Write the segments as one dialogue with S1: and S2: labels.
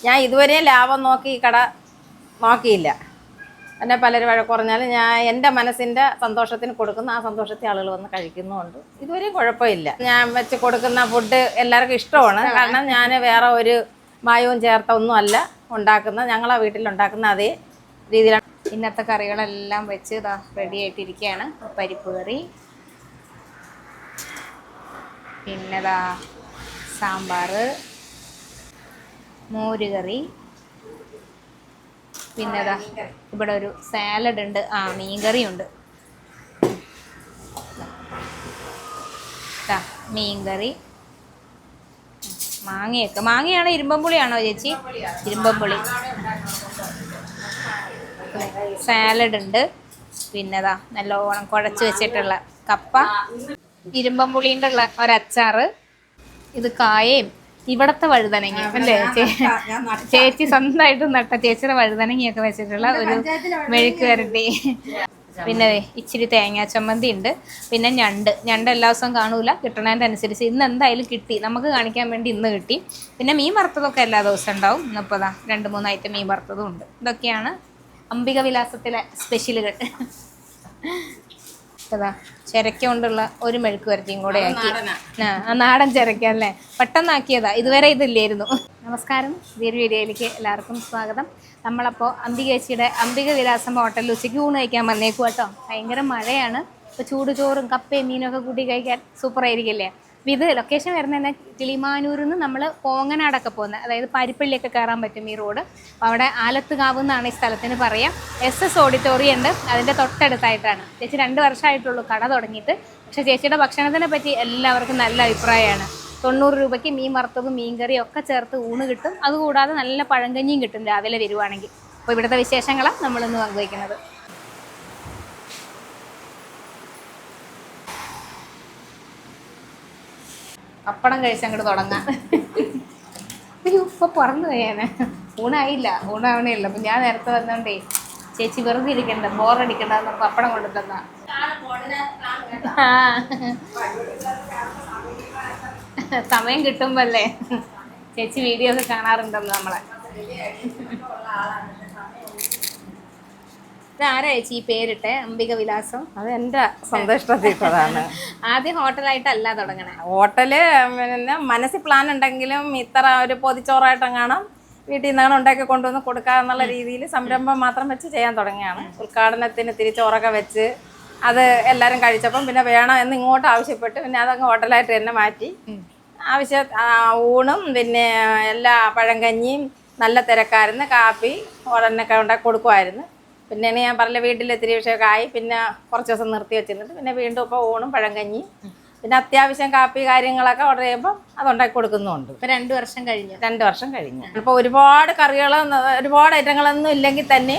S1: ഞാൻ ഇതുവരെയും ലാഭം നോക്കി ഈ കട നോക്കിയില്ല. എന്നെ പലരും വഴക്ക് പറഞ്ഞാലും ഞാൻ എൻ്റെ മനസ്സിൻ്റെ സന്തോഷത്തിന് കൊടുക്കുന്ന ആ സന്തോഷത്തിൽ ആളുകൾ വന്ന് കഴിക്കുന്നുമുണ്ട്. ഇതുവരെയും കുഴപ്പമില്ല. ഞാൻ വെച്ച് കൊടുക്കുന്ന ഫുഡ് എല്ലാവർക്കും ഇഷ്ടമാണ്. കാരണം ഞാൻ വേറെ ഒരു മായവും ചേർത്ത ഒന്നും അല്ല ഉണ്ടാക്കുന്നത്. ഞങ്ങളെ വീട്ടിലുണ്ടാക്കുന്ന അതേ രീതിയിലാണ്.
S2: ഇന്നത്തെ കറികളെല്ലാം വെച്ച് ഇതാ റെഡി ആയിട്ടിരിക്കുകയാണ്. പരിപ്പ് കറി, പിന്നെതാ സാമ്പാർ, മോര് കറി, പിന്നെതാ ഇവിടെ ഒരു സാലഡ് ഉണ്ട്, മീൻകറിയുണ്ട്. മീൻകറി, മാങ്ങയാണ് ഇരുമ്പമ്പുളിയാണോ ചേച്ചി? ഇരുമ്പമ്പുളി. സാലഡ് ഉണ്ട്, പിന്നെതാ നല്ലോണം കുഴച്ച് വെച്ചിട്ടുള്ള കപ്പ, ഇരുമ്പമ്പുളിൻ്റെ ഉള്ള ഒരച്ചാറ്, ഇത് കായയും ഇവിടത്തെ വഴുതനങ്ങ അല്ലേ ചേച്ചി സ്വന്തമായിട്ട് നട്ട ചേച്ചിയുടെ വഴുതനങ്ങയൊക്കെ വെച്ചിട്ടുള്ള ഒരു മെഴുക്ക് വരട്ടി. പിന്നെ ഇച്ചിരി തേങ്ങാ ചമ്മന്തി ഉണ്ട്. പിന്നെ ഞണ്ട് എല്ലാ ദിവസവും കാണൂല, കിട്ടണതിൻ്റെ അനുസരിച്ച് ഇന്ന് എന്തായാലും കിട്ടി, നമുക്ക് കാണിക്കാൻ വേണ്ടി ഇന്ന് കിട്ടി. പിന്നെ മീൻ വറുത്തതൊക്കെ എല്ലാ ദിവസവും ഉണ്ടാവും. ഇന്നിപ്പോൾ 2-3 ഐറ്റം മീൻ വറുത്തതും ഉണ്ട്. ഇതൊക്കെയാണ് അംബിക വിലാസത്തിലെ സ്പെഷ്യലുകൾ. അതാ ചിരക്ക കൊണ്ടുള്ള ഒരു മെഴുക്ക് വരട്ടിയും കൂടെ ആക്കി. നാടൻ ചിരക്ക അല്ലേ, പെട്ടെന്നാക്കിയതാ, ഇതുവരെ ഇതില്ലായിരുന്നു. നമസ്കാരം, പുതിയൊരു വീഡിയോയിലേക്ക് എല്ലാവർക്കും സ്വാഗതം. നമ്മളപ്പോൾ അംബികേച്ചിയുടെ അംബിക വിലാസം ഹോട്ടലിൽ ഉച്ചയ്ക്ക് ഊണ് കഴിക്കാൻ വന്നേക്കും കേട്ടോ. ഭയങ്കര മഴയാണ്. ഇപ്പോൾ ചൂട് ചോറും കപ്പയും മീനൊക്കെ കൂട്ടി കഴിക്കാൻ സൂപ്പറായിരിക്കില്ലേ. ഇത് ലൊക്കേഷൻ വരുന്നത് തന്നെ കിളിമാനൂരിൽ നിന്ന് നമ്മൾ കോങ്ങനാടൊക്കെ പോകുന്നത്, അതായത് പാരിപ്പള്ളിയൊക്കെ കയറാൻ പറ്റും ഈ റോഡ്. അപ്പോൾ അവിടെ ആലത്തുകാവ് എന്നാണ് ഈ സ്ഥലത്തിന് പറയാം. SS ഓഡിറ്റോറിയം ഉണ്ട്, അതിൻ്റെ തൊട്ടടുത്തായിട്ടാണ്. ചേച്ചി 2 വർഷമായിട്ടുള്ളൂ കട തുടങ്ങിയിട്ട്. പക്ഷേ ചേച്ചിയുടെ ഭക്ഷണത്തിനെ പറ്റി എല്ലാവർക്കും നല്ല അഭിപ്രായമാണ്. 90 രൂപയ്ക്ക് മീൻ വറുത്തതും മീൻകറിയും ഒക്കെ ചേർത്ത് ഊണ് കിട്ടും. അതുകൂടാതെ നല്ല പഴങ്കഞ്ഞിയും കിട്ടും രാവിലെ വരുവാണെങ്കിൽ. അപ്പോൾ ഇവിടുത്തെ വിശേഷങ്ങളാണ് നമ്മളിന്ന് പങ്കുവയ്ക്കുന്നത്. പപ്പടം കഴിച്ചങ്ങോട്ട് തുടങ്ങാം. ഇപ്പൊ പറന്നു കഴിയാന് ഊണായില്ല, ഊണാവണേ ഉള്ളു. അപ്പൊ ഞാൻ നേരത്തെ വന്നോണ്ടേ ചേച്ചി വെറുതെ ഇരിക്കണ്ട, ബോറടിക്കണ്ട, നമുക്ക് പപ്പടം കൊണ്ടു തന്നാ. സമയം കിട്ടുമ്പല്ലേ ചേച്ചി വീഡിയോ ഒക്കെ കാണാറുണ്ടല്ലോ നമ്മളെ. ഇതാരാ ചേച്ചി ഈ പേരിട്ടെ അംബിക വിലാസം?
S1: അത് എൻ്റെ സന്തോഷത്തിൽപ്പെട്ടതാണ്.
S2: ആദ്യം ഹോട്ടലായിട്ടല്ല തുടങ്ങണേ.
S1: ഹോട്ടല് പിന്നെ മനസ്സിൽ പ്ലാൻ ഉണ്ടെങ്കിലും ഇത്ര ഒരു പൊതിച്ചോറായിട്ടെങ്ങാണം വീട്ടിൽ നിന്നാണ് ഉണ്ടാക്കി കൊണ്ടുവന്ന് കൊടുക്കുക എന്നുള്ള രീതിയിൽ സംരംഭം മാത്രം വെച്ച് ചെയ്യാൻ തുടങ്ങിയാണ്. ഉദ്ഘാടനത്തിന് തിരിച്ചോറൊക്കെ വെച്ച് അത് എല്ലാവരും കഴിച്ചപ്പം പിന്നെ വേണം എന്ന് ഇങ്ങോട്ട് ആവശ്യപ്പെട്ട് പിന്നെ അതങ്ങ് ഹോട്ടലായിട്ട് തന്നെ മാറ്റി. ഊണും പിന്നെ എല്ലാ പഴങ്കഞ്ഞിയും നല്ല തിരക്കായിരുന്നു. കാപ്പി ഉടനൊക്കെ ഉണ്ടാക്കി കൊടുക്കുമായിരുന്നു. പിന്നെ ഞാൻ പറഞ്ഞ വീട്ടിൽ ഇത്തിരി വിഷയമൊക്കെ ആയി. പിന്നെ കുറച്ച് ദിവസം നിർത്തി വെച്ചിരുന്നിട്ട് പിന്നെ വീണ്ടും ഇപ്പോൾ ഊണും പഴങ്കഞ്ഞിയും പിന്നെ അത്യാവശ്യം കാപ്പി കാര്യങ്ങളൊക്കെ ഓർഡർ ചെയ്യുമ്പോൾ അതുണ്ടാക്കി കൊടുക്കുന്നുമുണ്ട്.
S2: ഇപ്പം 2 വർഷം കഴിഞ്ഞു.
S1: 2 വർഷം കഴിഞ്ഞു. ഇപ്പോൾ ഒരുപാട് ഒരുപാട് ഐറ്റങ്ങളൊന്നും ഇല്ലെങ്കിൽ തന്നെ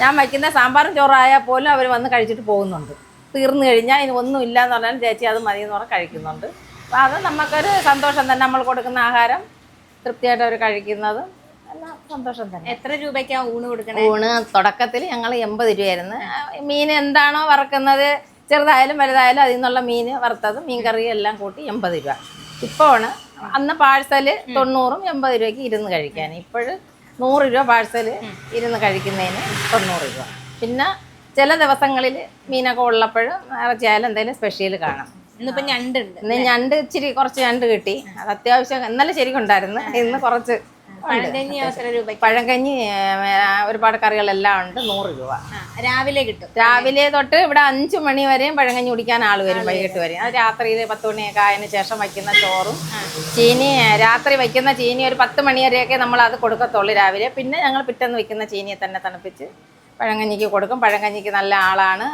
S1: ഞാൻ വയ്ക്കുന്ന സാമ്പാറും ചോറായാൽ പോലും അവർ വന്ന് കഴിച്ചിട്ട് പോകുന്നുണ്ട്. തീർന്നു കഴിഞ്ഞാൽ ഇനി ഒന്നും ഇല്ലയെന്ന് പറഞ്ഞാൽ ചേച്ചി അത് മതി എന്ന് പറഞ്ഞാൽ കഴിക്കുന്നുണ്ട്. അപ്പോൾ അത് നമുക്കൊരു സന്തോഷം തന്നെ. നമ്മൾ കൊടുക്കുന്ന ആഹാരം തൃപ്തിയായിട്ട് അവർ കഴിക്കുന്നത് എല്ലാം സന്തോഷം തന്നെ.
S2: എത്ര രൂപയ്ക്കാണ് ഊണ് കൊടുക്കണേ?
S1: ഊണ് തുടക്കത്തിൽ ഞങ്ങൾ 80 രൂപയായിരുന്നു. മീൻ എന്താണോ വറുക്കുന്നത്, ചെറുതായാലും വലുതായാലും അതിൽ നിന്നുള്ള മീൻ വറുത്തതും മീൻ കറിയും എല്ലാം കൂട്ടി 80 രൂപ. ഇപ്പോഴാണ് അന്ന് പാഴ്സല് 90-ഉം 80 രൂപയ്ക്ക് ഇരുന്ന് കഴിക്കാൻ. ഇപ്പോഴും 100 രൂപ പാഴ്സല് ഇരുന്ന് കഴിക്കുന്നതിന് 90 രൂപ. പിന്നെ ചില ദിവസങ്ങളിൽ മീനൊക്കെ ഉള്ളപ്പോഴും ഇറച്ചിയായാലും എന്തെങ്കിലും സ്പെഷ്യൽ കാണാം.
S2: ഇന്നിപ്പോൾ ഞണ്ടുണ്ട്.
S1: ഇന്ന് കുറച്ച് ഞണ്ട് കിട്ടി. അത് അത്യാവശ്യം ഇന്നലെ ശരിക്കും ഉണ്ടായിരുന്നു. ഇന്ന് കുറച്ച്. പഴങ്കഞ്ഞി ഒരുപാട് കറികളെല്ലാം ഉണ്ട്. 100 രൂപ
S2: രാവിലെ കിട്ടും.
S1: രാവിലെ തൊട്ട് ഇവിടെ 5 മണി വരെയും പഴങ്കഞ്ഞി കുടിക്കാൻ ആൾ വരും. വൈകിട്ട് വരും. അത് രാത്രിയിൽ 10 മണിയൊക്കെ ആയതിനു ശേഷം വയ്ക്കുന്ന ചോറും ചീനി, രാത്രി വയ്ക്കുന്ന ചീനി ഒരു 10 മണി വരെയൊക്കെ നമ്മൾ അത് കൊടുക്കത്തുള്ളൂ രാവിലെ. പിന്നെ ഞങ്ങൾ പിറ്റേന്ന് വയ്ക്കുന്ന ചീനിയെ തന്നെ തണുപ്പിച്ച് പഴങ്കഞ്ഞിക്ക് കൊടുക്കും. പഴങ്കഞ്ഞിക്ക് നല്ല ആളാണ്.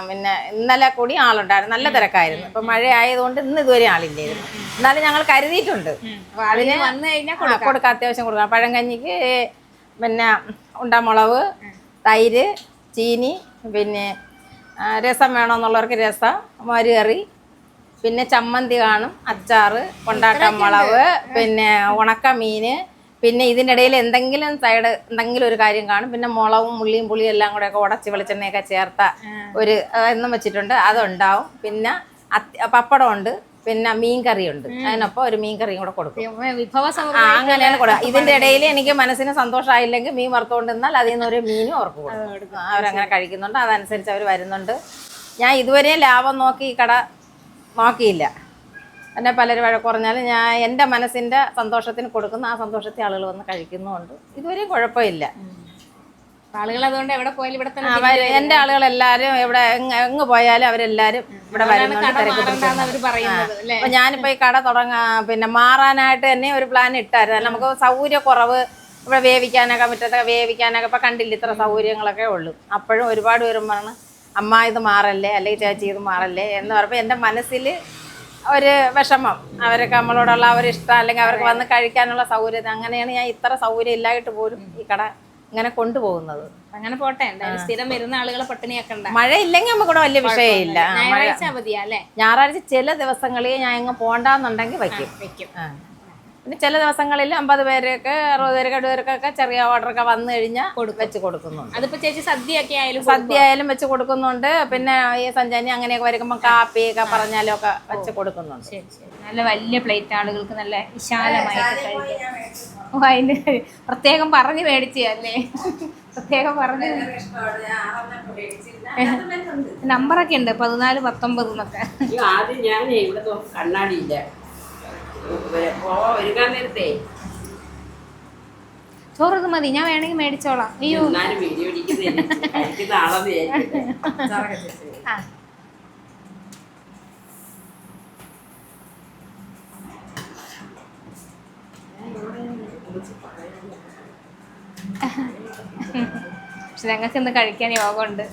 S1: പിന്നെ ഇന്നലെ കൂടി ആളുണ്ടായിരുന്നു. നല്ല തിരക്കായിരുന്നു. ഇപ്പം മഴ ആയതുകൊണ്ട് ഇന്ന് ഇതുവരെ ആളില്ലായിരുന്നു. എന്നാലും ഞങ്ങൾ കരുതിയിട്ടുണ്ട്. അപ്പോൾ അതിന്
S2: വന്നു കഴിഞ്ഞാൽ
S1: കൊടുക്കാം, അത്യാവശ്യം കൊടുക്കാം. പഴങ്കഞ്ഞിക്ക് പിന്നെ ഉണ്ടമുളക്, തൈര്, ചീനി, പിന്നെ രസം വേണമെന്നുള്ളവർക്ക് രസം, മോര് കറി, പിന്നെ ചമ്മന്തി കാണും, അച്ചാറ്, കൊണ്ടാട്ടം മുളക്, പിന്നെ ഉണക്ക മീൻ, പിന്നെ ഇതിൻ്റെ ഇടയിൽ എന്തെങ്കിലും സൈഡ് എന്തെങ്കിലും ഒരു കാര്യം കാണും. പിന്നെ മുളകും ഉള്ളിയും പുളിയും എല്ലാം കൂടെ ഒക്കെ ഉടച്ച് വെളിച്ചെണ്ണയൊക്കെ ചേർത്ത ഒരു എന്നും വെച്ചിട്ടുണ്ട്, അതുണ്ടാവും. പിന്നെ പപ്പടമുണ്ട്, പിന്നെ മീൻ കറിയുണ്ട്, അതിനൊപ്പം ഒരു മീൻ കറിയും കൂടെ കൊടുക്കും.
S2: വിഭവ
S1: അങ്ങനെയാണ് കൊടുക്കുക. ഇതിന്റെ ഇടയിൽ എനിക്ക് മനസ്സിന് സന്തോഷമായില്ലെങ്കിൽ മീൻ വറുത്തുകൊണ്ടിരുന്നാൽ അതിൽ നിന്ന് ഒരു മീനും അവർക്ക് കൊടുക്കും. അവരങ്ങനെ കഴിക്കുന്നുണ്ട്, അതനുസരിച്ച് അവർ വരുന്നുണ്ട്. ഞാൻ ഇതുവരെയും ലാഭം നോക്കി ഈ കട നോക്കിയില്ല. എന്നെ പലരും കുറഞ്ഞാലും ഞാൻ എൻ്റെ മനസ്സിൻ്റെ സന്തോഷത്തിന് കൊടുക്കുന്ന ആ സന്തോഷത്തിൽ ആളുകൾ വന്ന് കഴിക്കുന്നുമുണ്ട്. ഇതുവരെയും കുഴപ്പമില്ല.
S2: ആളുകൾ അതുകൊണ്ട് എവിടെ പോയാലും ഇവിടെ തന്നെ
S1: എൻ്റെ ആളുകളെല്ലാവരും എവിടെ എങ്ങ് പോയാലും അവരെല്ലാവരും ഇവിടെ വരുന്നുണ്ട്.
S2: അവർ പറയുന്നത് അല്ലേ.
S1: അപ്പൊ ഞാനിപ്പോ ഈ കട പിന്നെ മാറാനായിട്ട് തന്നെ ഒരു പ്ലാൻ ഇട്ടായിരുന്നു. നമുക്ക് സൗകര്യക്കുറവ്, ഇവിടെ വേവിക്കാനൊക്കെ മുറ്റത്തൊക്കെ വേവിക്കാനൊക്കെ ഇപ്പൊ കണ്ടില്ല, ഇത്ര സൗകര്യങ്ങളൊക്കെ ഉള്ളൂ. അപ്പോഴും ഒരുപാട് പേരുമാണ് അമ്മ ഇത് മാറല്ലേ, അല്ലെങ്കിൽ ചേച്ചി ഇത് മാറല്ലേ എന്ന് പറഞ്ഞപ്പോൾ എൻ്റെ മനസ്സിൽ ഒരു വിഷമം. അവരൊക്കെ നമ്മളോടുള്ള അവരിഷ്ടം, അല്ലെങ്കിൽ അവർക്ക് വന്ന് കഴിക്കാനുള്ള സൗകര്യം. അങ്ങനെയാണ് ഞാൻ ഇത്ര സൗകര്യം ഇല്ലായിട്ട് പോലും ഈ കട ഇങ്ങനെ കൊണ്ടുപോകുന്നത്.
S2: അങ്ങനെ പോട്ടെ, എന്തായാലും സ്ഥിരം വരുന്ന ആളുകളെ പട്ടിണിയാക്കണ്ട.
S1: മഴ ഇല്ലെങ്കിൽ നമുക്കിവിടെ വലിയ വിഷയമില്ല.
S2: ഞായറാഴ്ച അവധിയാ അല്ലേ?
S1: ഞായറാഴ്ച ചില ദിവസങ്ങളിൽ ഞാൻ ഇങ്ങ് പോണ്ടെന്നുണ്ടെങ്കിൽ വയ്ക്കും. പിന്നെ ചില ദിവസങ്ങളിൽ 50 പേരൊക്കെ 60 പേർക്ക് 70 പേർക്കൊക്കെ ചെറിയ ഓർഡറൊക്കെ വന്നു കഴിഞ്ഞാൽ വെച്ച് കൊടുക്കുന്നുണ്ട്.
S2: അതിപ്പോ ചേച്ചി സദ്യയൊക്കെ ആയാലും
S1: സദ്യ ആയാലും വെച്ച് കൊടുക്കുന്നുണ്ട്. പിന്നെ ഈ സഞ്ചാരി അങ്ങനെയൊക്കെ വരുമ്പോൾ കാപ്പിയൊക്കെ പറഞ്ഞാലും ഒക്കെ വെച്ച് കൊടുക്കുന്നുണ്ട്.
S2: ശരി ശരി. നല്ല വലിയ പ്ലേറ്റ് ആളുകൾക്ക് നല്ല വിശാലമായിട്ട് കഴിക്കാം. അതിന് പ്രത്യേകം പറഞ്ഞു മേടിച്ചല്ലേ? പ്രത്യേകം പറഞ്ഞു. നമ്പറൊക്കെ ഉണ്ട് 14, 19 എന്നൊക്കെ.
S3: ആദ്യം ഞാൻ ഇവിടെ കണ്ണാടിയില്ല ഒരുക്കാൻ നേരത്തെ
S2: ചോറൊക്കെ മതി, ഞാൻ വേണമെങ്കിൽ മേടിച്ചോളാം. അയ്യോ
S3: വീഡിയോ കഴിക്കുന്ന ആളെന്ന്
S2: പക്ഷെ ഞങ്ങൾക്ക് ഇന്ന് കഴിക്കാൻ യോഗമുണ്ട്.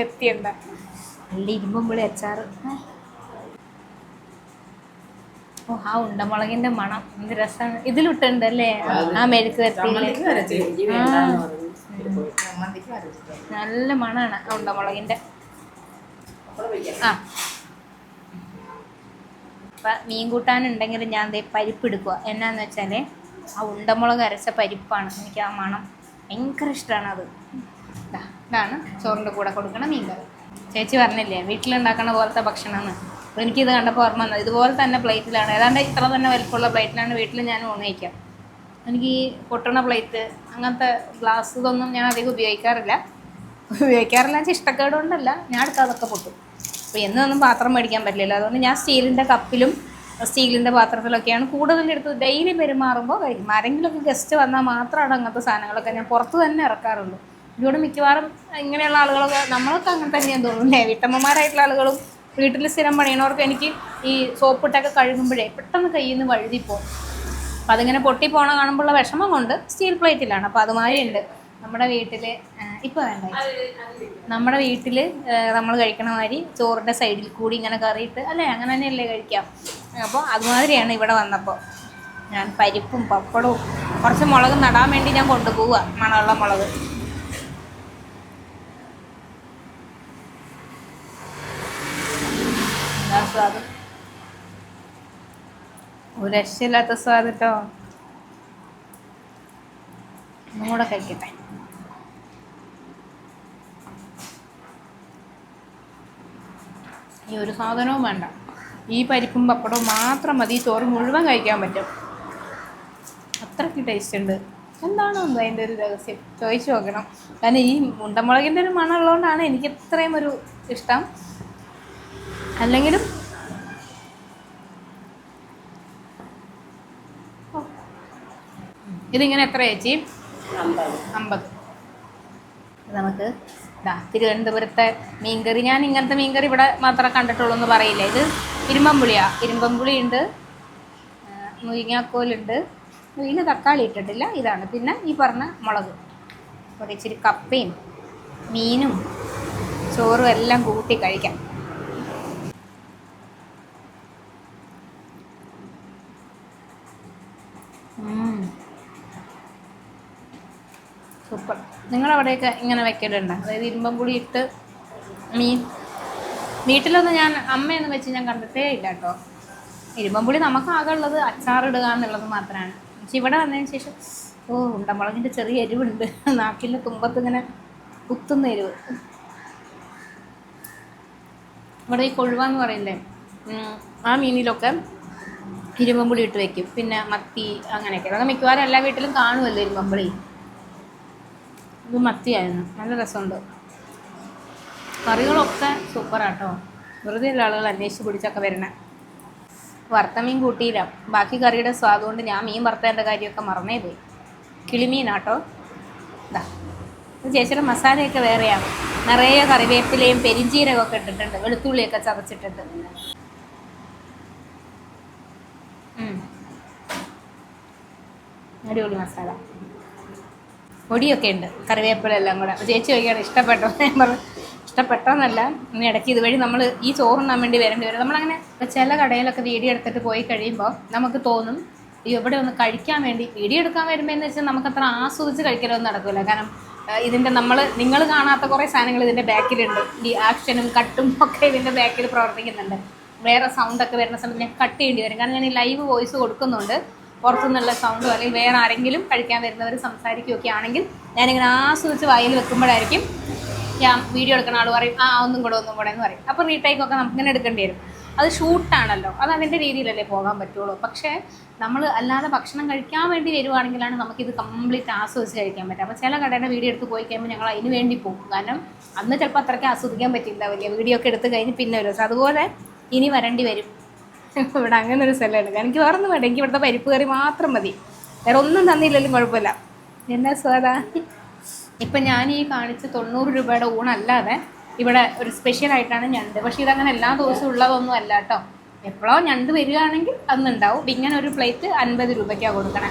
S2: എത്തിയുണ്ട നല്ല ഇരുമ്പുമ്പുളി അച്ചാറ്. ഓ, ആ ഉണ്ടമുളകിന്റെ മണം എന്ത് രസമാണ്. ഇതിലിട്ടുണ്ട് അല്ലേ ആ മെഴുക്ക് വരട്ടിയില്. നല്ല മണമാണ് ആ ഉണ്ടമുളകിന്റെ. ആ അപ്പം മീൻ കൂട്ടാനുണ്ടെങ്കിൽ ഞാൻ പരിപ്പ് എടുക്കുക. എന്നാന്ന് വെച്ചാൽ ആ ഉണ്ടമുളക് അരച്ച പരിപ്പാണ് എനിക്ക് ആ മണം ഭയങ്കര ഇഷ്ടമാണ്. അത് ഇതാണ് ചോറിൻ്റെ കൂടെ കൊടുക്കണ മീൻ കറി. ചേച്ചി പറഞ്ഞില്ലേ വീട്ടിലുണ്ടാക്കണ പോലത്തെ ഭക്ഷണമാണ്. അപ്പോൾ എനിക്കിത് കണ്ടപ്പോൾ ഓർമ്മ വന്നത്. ഇതുപോലെ തന്നെ പ്ലേറ്റിലാണ്, ഏതാണ്ട് ഇത്ര തന്നെ വലിപ്പമുള്ള പ്ലേറ്റിലാണ് വീട്ടിൽ ഞാൻ ഊണ് കഴിക്കാം. എനിക്ക് ഈ പൊട്ടണ പ്ലേറ്റ് അങ്ങനത്തെ ഗ്ലാസ് ഇതൊന്നും ഞാൻ അധികം ഉപയോഗിക്കാറില്ല വെച്ചാൽ ഇഷ്ടക്കേട് കൊണ്ടല്ല, ഞാൻ എടുത്ത് അതൊക്കെ പൊട്ടും. അപ്പോൾ എന്നൊന്നും പാത്രം മേടിക്കാൻ പറ്റില്ല. അതുകൊണ്ട് ഞാൻ സ്റ്റീലിൻ്റെ കപ്പിലും സ്റ്റീലിൻ്റെ പാത്രത്തിലൊക്കെയാണ് കൂടുതലെടുത്ത് ഡെയിലി പെരുമാറുമ്പോൾ കഴിക്കും. ആരെങ്കിലുമൊക്കെ ഗസ്റ്റ് വന്നാൽ മാത്രമാണ് അങ്ങനത്തെ സാധനങ്ങളൊക്കെ ഞാൻ പുറത്ത് തന്നെ ഇറക്കാറുള്ളൂ. ഇവിടെ മിക്കവാറും ഇങ്ങനെയുള്ള ആളുകളൊക്കെ നമ്മളൊക്കെ അങ്ങനെ തന്നെയാന്ന് തോന്നുന്നേ. വീട്ടമ്മമാരായിട്ടുള്ള ആളുകളും വീട്ടിൽ സ്ഥിരം പണിയണവർക്ക് എനിക്ക് ഈ സോപ്പിട്ടൊക്കെ കഴുകുമ്പോഴേ പെട്ടെന്ന് കയ്യിൽ നിന്ന് വഴുതിപ്പോവും. അപ്പോൾ അതിങ്ങനെ പൊട്ടിപ്പോണ കാണുമ്പോഴുള്ള വിഷമം കൊണ്ട് സ്റ്റീൽ പ്ലേറ്റിലാണ്. അപ്പോൾ അതുമാതിരി ഉണ്ട് നമ്മുടെ വീട്ടിൽ. ഇപ്പോൾ വേണ്ട, നമ്മുടെ വീട്ടിൽ നമ്മൾ കഴിക്കണ മാതിരി ചോറിൻ്റെ സൈഡിൽ കൂടി ഇങ്ങനെ കറിയിട്ട് അല്ലേ, അങ്ങനെ തന്നെയല്ലേ കഴിക്കാം. അപ്പോൾ അതുമാതിരിയാണ് ഇവിടെ വന്നപ്പോൾ. ഞാൻ പരിപ്പും പപ്പടവും കുറച്ച് മുളക് നടാൻ വേണ്ടി ഞാൻ കൊണ്ടുപോവുക, മണമുള്ള മുളക്. സ്വാദ് ഒരു രക്ഷയില്ലാത്ത സ്വാദ് കേട്ടോ. ഒന്നും കൂടെ കഴിക്കട്ടെ. ഈ ഒരു സാധനവും വേണ്ട, ഈ പരിപ്പും പപ്പടവും മാത്രം മതി, ചോറ് മുഴുവൻ കഴിക്കാൻ പറ്റും. അത്രയ്ക്ക് ടേസ്റ്റ് ഉണ്ട്. എന്താണോ എന്തോ അതിൻ്റെ ഒരു രഹസ്യം ചോദിച്ചു നോക്കണം. കാരണം ഈ ഉണ്ടമുളകിൻ്റെ ഒരു മണം ഉള്ളതുകൊണ്ടാണ് എനിക്ക് ഇത്രയും ഒരു ഇഷ്ടം. അല്ലെങ്കിലും ഇതിങ്ങനെ എത്ര ചേച്ചി? 50. നമുക്ക് തിരുവനന്തപുരത്തെ മീൻകറി, ഞാൻ ഇങ്ങനത്തെ മീൻകറി ഇവിടെ മാത്രമേ കണ്ടിട്ടുള്ളൂ എന്ന് പറയില്ല. ഇത് ഇരുമ്പമ്പുളിയാണ്. ഇരുമ്പമ്പുളി ഉണ്ട്, മുരിങ്ങാക്കോലുണ്ട്, ഇതിൽ തക്കാളി ഇട്ടിട്ടില്ല. ഇതാണ് പിന്നെ ഈ പറഞ്ഞ മുളക്. ഇവിടെ ഇച്ചിരി കപ്പയും മീനും ചോറും എല്ലാം കൂട്ടി കഴിക്കാം. സൂപ്പർ. നിങ്ങളവിടെയൊക്കെ ഇങ്ങനെ വെക്കലുണ്ട്? അതായത് ഇരുമ്പമ്പുളി ഇട്ട് മീൻ. വീട്ടിലൊന്നും ഞാൻ അമ്മയൊന്നും വെച്ച് ഞാൻ കണ്ടിട്ടേ ഇല്ല കേട്ടോ. ഇരുമ്പമ്പുളി നമുക്ക് ആകെ ഉള്ളത് അച്ചാറിടുക എന്നുള്ളത് മാത്രമാണ്. പക്ഷെ ഇവിടെ വന്നതിന് ശേഷം ഉണ്ടമുളകിൻ്റെ ചെറിയ എരിവുണ്ട്, നാക്കിൻ്റെ തുമ്പത്ത് ഇങ്ങനെ കുത്തുന്ന എരിവ്. ഇവിടെ ഈ കൊഴുവ എന്ന് പറയില്ലേ, ആ മീനിലൊക്കെ ഇരുമ്പുളി ഇട്ട് വെക്കും. പിന്നെ മത്തി അങ്ങനെയൊക്കെ. അതൊക്കെ മിക്കവാറും എല്ലാ വീട്ടിലും കാണുമല്ലോ ഇരുമ്പുളി. ഇത് മത്തിയായിരുന്നു, നല്ല രസമുണ്ട്. കറികളൊക്കെ സൂപ്പറാട്ടോ. വെറുതെ ഉള്ള ആളുകൾ അന്വേഷിച്ച് പിടിച്ചൊക്കെ വരണേ. വറുത്ത മീൻ കൂട്ടിയില്ല, ബാക്കി കറിയുടെ സ്വാദ് കൊണ്ട് ഞാൻ മീൻ വറുത്തതിൻ്റെ കാര്യമൊക്കെ മറന്നേ പോയി. കിളിമീനാട്ടോ ഇതാ. ഇത് ചേച്ചിയുടെ മസാലയൊക്കെ വേറെയാണ്. നിറയെ കറിവേപ്പിലയും പെരിഞ്ചീരകമൊക്കെ ഇട്ടിട്ടുണ്ട്, വെളുത്തുള്ളിയൊക്കെ ചതച്ചിട്ടിട്ട്. അടിപൊളി മസാല. പൊടിയൊക്കെ ഉണ്ട്, കറിവേപ്പില എല്ലാം കൂടെ. ചേച്ചി ചോദിക്കുകയാണ് ഇഷ്ടപ്പെട്ടോ? ഞാൻ പറഞ്ഞു ഇഷ്ടപ്പെട്ടോന്നല്ല, ഇനി ഇടയ്ക്ക് ഇതുവഴി നമ്മൾ ഈ ചോറുണ്ണാൻ വേണ്ടി വരേണ്ടി വരും. നമ്മളങ്ങനെ ചില കടയിലൊക്കെ വീഡിയോ എടുത്തിട്ട് പോയി കഴിയുമ്പോൾ നമുക്ക് തോന്നും ഇവിടെ ഒന്ന് കഴിക്കാൻ വേണ്ടി വീഡിയോ എടുക്കാൻ വരുമ്പോൾ എന്ന് വെച്ചാൽ നമുക്കത്ര ആസ്വദിച്ച് കഴിക്കലൊന്നും നടക്കില്ല. കാരണം ഇതിൻ്റെ നിങ്ങൾ കാണാത്ത കുറേ സാധനങ്ങൾ ഇതിൻ്റെ ബാക്കിലുണ്ട്. ഈ ആക്ഷനും കട്ടും ഒക്കെ ഇതിൻ്റെ ബാക്കിൽ പ്രവർത്തിക്കുന്നുണ്ട്. വേറെ സൗണ്ടൊക്കെ വരുന്ന സമയത്ത് ഞാൻ കട്ട് ചെയ്യേണ്ടി വരും. കാരണം ഞാൻ ഈ ലൈവ് വോയിസ് കൊടുക്കുന്നുണ്ട്. പുറത്തുനിന്നുള്ള സൗണ്ടോ അല്ലെങ്കിൽ വേറെ ആരെങ്കിലും കഴിക്കാൻ വരുന്നവർ സംസാരിക്കുകയൊക്കെ ആണെങ്കിൽ ഞാനിങ്ങനെ ആസ്വദിച്ച് വായിൽ വെക്കുമ്പോഴായിരിക്കും ഞാൻ വീഡിയോ എടുക്കുന്ന ആൾ പറയും ഒന്നും കൂടെ എന്ന് പറയും. അപ്പോൾ റീടേക്കൊക്കെ നമുക്കിങ്ങനെ എടുക്കേണ്ടി വരും. അത് ഷൂട്ടാണല്ലോ, അത് അതിൻ്റെ രീതിയിലല്ലേ പോകാൻ പറ്റുള്ളൂ. പക്ഷേ നമ്മൾ അല്ലാതെ ഭക്ഷണം കഴിക്കാൻ വേണ്ടി വരുവാണെങ്കിലാണ് നമുക്കിത് കംപ്ലീറ്റ് ആസ്വദിച്ച് കഴിക്കാൻ പറ്റും. അപ്പോൾ ചില കടയുടെ വീഡിയോ എടുത്ത് പോയി കഴിയുമ്പോൾ ഞങ്ങൾ അതിന് വേണ്ടി പോകും. കാരണം അന്ന് ചിലപ്പോൾ അത്രയ്ക്ക് ആസ്വദിക്കാൻ പറ്റില്ല, വലിയ വീഡിയോ ഒക്കെ എടുത്ത് കഴിഞ്ഞ് പിന്നെ ഒരു ദിവസം. അതുപോലെ ഇനി വരേണ്ടി വരും. ഇവിടെ അങ്ങനെ ഒരു സ്ഥലമുണ്ട്. എനിക്ക് വേറൊന്നും വേണ്ട, എനിക്ക് ഇവിടുത്തെ പരിപ്പ് കറി മാത്രം മതി, വേറെ ഒന്നും തന്നില്ലെങ്കിലും കുഴപ്പമില്ല. എന്നാ സ്വാദാ. ഇപ്പം ഞാൻ ഈ കാണിച്ച് 90 രൂപയുടെ ഊണല്ലാതെ ഇവിടെ ഒരു സ്പെഷ്യലായിട്ടാണ് ഞണ്ട്. പക്ഷേ ഇതങ്ങനെ എല്ലാ ദിവസവും ഉള്ളതൊന്നും അല്ല കേട്ടോ. എപ്പോഴോ ഞണ്ട് വരികയാണെങ്കിൽ അന്നുണ്ടാവും. ഇങ്ങനെ ഒരു പ്ലേറ്റ് 50 രൂപയ്ക്കാണ് കൊടുക്കണേ.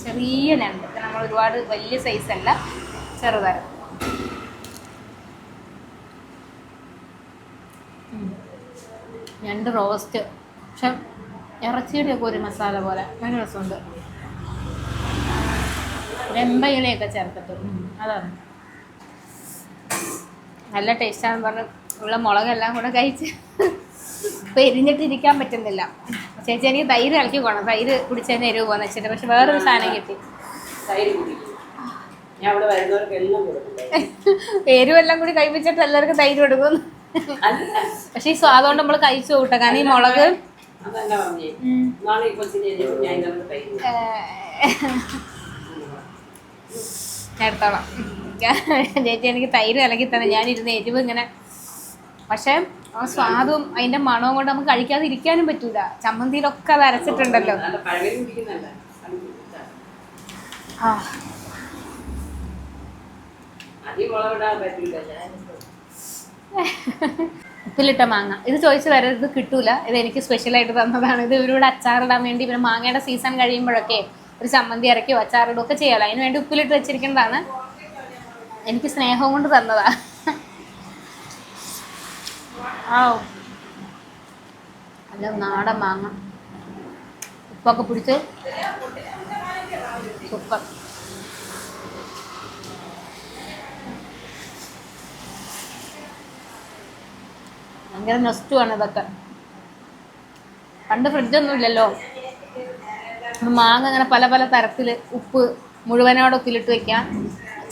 S2: ചെറിയ ഞണ്ട്, നമ്മൾ ഒരുപാട് വലിയ സൈസല്ല, ചെറുതരം. ഞണ്ട് റോസ്റ്റ്, പക്ഷെ ഇറച്ചിയുടെയൊക്കെ ഒരു മസാല പോലെ നല്ല രസമുണ്ട്. വെമ്പയിലയൊക്കെ ചേർത്തിട്ട് അതാണ് നല്ല ടേസ്റ്റാണെന്ന് പറഞ്ഞ് ഉള്ള മുളകെല്ലാം കൂടെ കഴിച്ച് ഇപ്പം എരിഞ്ഞിട്ടിരിക്കാൻ പറ്റുന്നില്ല. ചേച്ചി എനിക്ക് തൈര് ഇളക്കി പോകണം, തൈര് കുടിച്ചതിന് എരിവ് പോകുന്ന വെച്ചിട്ട്. പക്ഷെ വേറൊരു സാധനം കിട്ടി, എരിവെല്ലാം കൂടി കഴിപ്പിച്ചിട്ട് എല്ലാവർക്കും തൈര് കൊടുക്കുന്നു. പക്ഷെ ഈ സ്വാദോണ്ട് നമ്മൾ കഴിച്ചു കൂട്ടാ. കാരണം ഈ മുളക് എടുത്തോളാം. ചേച്ചി എനിക്ക് തൈര് ഇളക്കി തന്നെ ഞാനിരുന്ന് എരിവ് ഇങ്ങനെ. പക്ഷെ ആ സ്വാദും അതിന്റെ മണവും കൊണ്ട് നമുക്ക് കഴിക്കാതെ ഇരിക്കാനും പറ്റൂല. ചമ്മന്തിയിലൊക്കെ അത് അരച്ചിട്ടുണ്ടല്ലോ. ഉപ്പിലിട്ട മാങ്ങ ഇത് ചോദിച്ചു വരരുത്, കിട്ടൂല. ഇത് എനിക്ക് സ്പെഷ്യലായിട്ട് തന്നതാണ്. ഇത് ഇവരോട് അച്ചാറിടാൻ വേണ്ടി. പിന്നെ മാങ്ങയുടെ സീസൺ കഴിയുമ്പോഴൊക്കെ ഒരു ചമ്മന്തി ഇറക്കിയോ അച്ചാറിടുകയോ ഒക്കെ ചെയ്യാമല്ലോ, അതിന് വേണ്ടി ഉപ്പിലിട്ട് വെച്ചിരിക്കുന്നതാണ്. എനിക്ക് സ്നേഹം കൊണ്ട് തന്നതാ. അല്ല നാടൻ മാങ്ങ ഉപ്പൊക്കെ പിടിച്ച് സൂപ്പർ. ഭയങ്കര നൊസ്റ്റുമാണ് ഇതൊക്കെ. പണ്ട് ഫ്രിഡ്ജൊന്നും ഇല്ലല്ലോ, മാങ്ങ അങ്ങനെ പല പല തരത്തിൽ ഉപ്പ് മുഴുവനോടെ ഉപ്പിലിട്ട് വെക്കാം,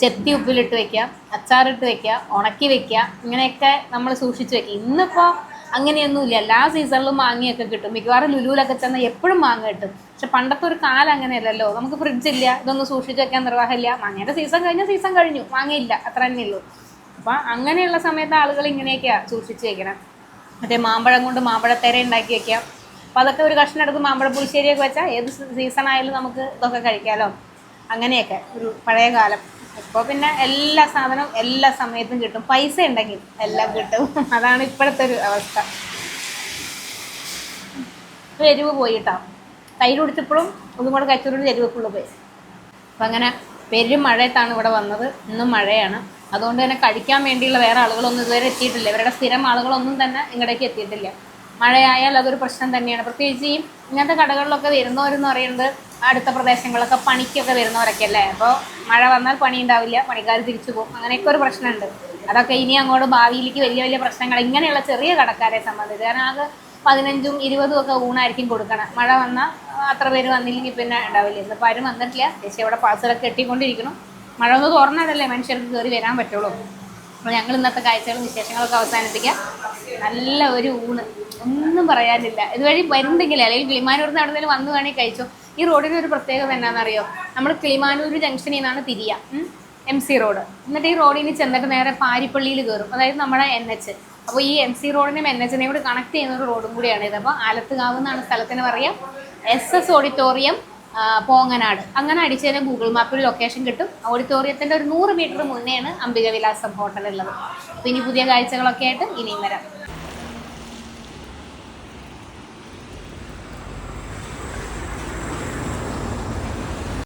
S2: ചെത്തി ഉപ്പിലിട്ട് വെക്കാം, അച്ചാറിട്ട് വെക്കാം, ഉണക്കി വെക്കാം, ഇങ്ങനെയൊക്കെ നമ്മൾ സൂക്ഷിച്ച് വെക്കാം. ഇന്നിപ്പോൾ അങ്ങനെയൊന്നുമില്ല. എല്ലാ സീസണിലും മാങ്ങയൊക്കെ കിട്ടും. മിക്കവാറും ലുലുവിലൊക്കെ ചെന്നാൽ എപ്പോഴും മാങ്ങ കിട്ടും. പക്ഷെ പണ്ടത്തെ ഒരു കാലം അങ്ങനെയല്ലല്ലോ. നമുക്ക് ഫ്രിഡ്ജില്ല, ഇതൊന്നും സൂക്ഷിച്ച് വെക്കാൻ നിർവാഹമില്ല. മാങ്ങയുടെ സീസൺ കഴിഞ്ഞാൽ സീസൺ കഴിഞ്ഞു, മാങ്ങയില്ല, അത്ര തന്നെ ഉള്ളൂ. അപ്പം അങ്ങനെയുള്ള സമയത്ത് ആളുകൾ ഇങ്ങനെയൊക്കെയാണ് സൂക്ഷിച്ച് വെക്കണം. മറ്റേ മാമ്പഴം കൊണ്ട് മാമ്പഴത്തേര ഉണ്ടാക്കി വെക്കാം. അപ്പോൾ അതൊക്കെ ഒരു കഷ്ണം എടുത്ത് മാമ്പഴ പുളിശ്ശേരിയൊക്കെ വെച്ചാൽ ഏത് സീസൺ ആയാലും നമുക്ക് ഇതൊക്കെ കഴിക്കാമല്ലോ. അങ്ങനെയൊക്കെ ഒരു പഴയ കാലം. ഇപ്പോൾ പിന്നെ എല്ലാ സാധനവും എല്ലാ സമയത്തും കിട്ടും. പൈസ ഉണ്ടെങ്കിൽ എല്ലാം കിട്ടും. അതാണ് ഇപ്പോഴത്തെ ഒരു അവസ്ഥ. ഇപ്പോൾ എരിവ് പോയിട്ടാ. തൈര് കുടിച്ചപ്പോഴും ഒന്നും കൂടെ കഴിച്ചോണ്ട് എരിവ് ഫുള്ള് പോയി. അപ്പം അങ്ങനെ പെരും മഴയത്താണ് ഇവിടെ വന്നത്. ഇന്നും മഴയാണ്. അതുകൊണ്ട് തന്നെ കഴിക്കാൻ വേണ്ടിയുള്ള വേറെ ആളുകളൊന്നും ഇതുവരെ എത്തിയിട്ടില്ല. ഇവരുടെ സ്ഥിരം ആളുകളൊന്നും തന്നെ ഇങ്ങടേക്ക് എത്തിയിട്ടില്ല. മഴയായാൽ അതൊരു പ്രശ്നം തന്നെയാണ്. പ്രത്യേകിച്ച് ഈ ഇങ്ങനത്തെ കടകളിലൊക്കെ വരുന്നവരെന്ന് പറയുന്നത് അടുത്ത പ്രദേശങ്ങളിലൊക്കെ പണിക്കൊക്കെ വരുന്നവരൊക്കെ അല്ലേ. അപ്പോൾ മഴ വന്നാൽ പണി ഉണ്ടാവില്ല, പണിക്കാർ തിരിച്ചു പോകും. അങ്ങനെയൊക്കെ ഒരു പ്രശ്നമുണ്ട്. അതൊക്കെ ഇനി അങ്ങോട്ട് ഭാവിയിലേക്ക് വലിയ വലിയ പ്രശ്നങ്ങൾ ഇങ്ങനെയുള്ള ചെറിയ കടക്കാരെ സംബന്ധിച്ച്. കാരണം ആകെ 15ഉം 20ഉം ഒക്കെ ഊണായിരിക്കും കൊടുക്കണം. മഴ വന്നാൽ അത്ര പേര് വന്നില്ലെങ്കിൽ പിന്നെ ഉണ്ടാവില്ല. ഇന്നിപ്പോൾ ആരും വന്നിട്ടില്ല. ചേച്ചി അവിടെ പാഴ്സലൊക്കെ കെട്ടിക്കൊണ്ടിരിക്കണം. മഴ ഒന്ന് തുറന്നാലല്ലേ മനുഷ്യർക്ക് കയറി വരാൻ പറ്റുള്ളൂ. അപ്പോൾ ഞങ്ങൾ ഇന്നത്തെ കാഴ്ചകളും വിശേഷങ്ങളൊക്കെ അവസാനിപ്പിക്കാം. നല്ല ഒരു ഊണ്, ഒന്നും പറയാനില്ല. ഇതുവഴി വരുന്നെങ്കിൽ അല്ലെങ്കിൽ കിളിമാനൂരിൽ നിന്ന് എവിടെയെങ്കിലും വന്നു വേണമെങ്കിൽ കഴിച്ചോ. ഈ റോഡിന് ഒരു പ്രത്യേകത എന്നാണെന്നറിയോ? നമ്മൾ കിളിമാനൂർ ജംഗ്ഷനിൽ നിന്നാണ് തിരിയുക, MC റോഡ്. എന്നിട്ട് ഈ റോഡിന് ചെന്നിട്ട് നേരെ പാരിപ്പള്ളിയിൽ കയറും, അതായത് നമ്മുടെ NH. അപ്പോൾ ഈ MC റോഡിനും NH-നെയും കൂടി കണക്ട് ചെയ്യുന്ന ഒരു റോഡും കൂടിയാണ് ഇത്. അപ്പോൾ ആലത്തുകാവ് എന്നാണ് സ്ഥലത്തിന് പറയുക. SS auditorium Ponganad. അങ്ങനെ അടിച്ചതിന് ഗൂഗിൾ മാപ്പിൽ ലൊക്കേഷൻ കിട്ടും. ഓഡിറ്റോറിയത്തിൻ്റെ ഒരു 100 മീറ്റർ മുന്നെയാണ് അംബിക വിലാസം ഹോട്ടൽ ഉള്ളത്. അപ്പോൾ ഇനി പുതിയ കാഴ്ചകളൊക്കെ ആയിട്ട് ഇനിയും വരാം.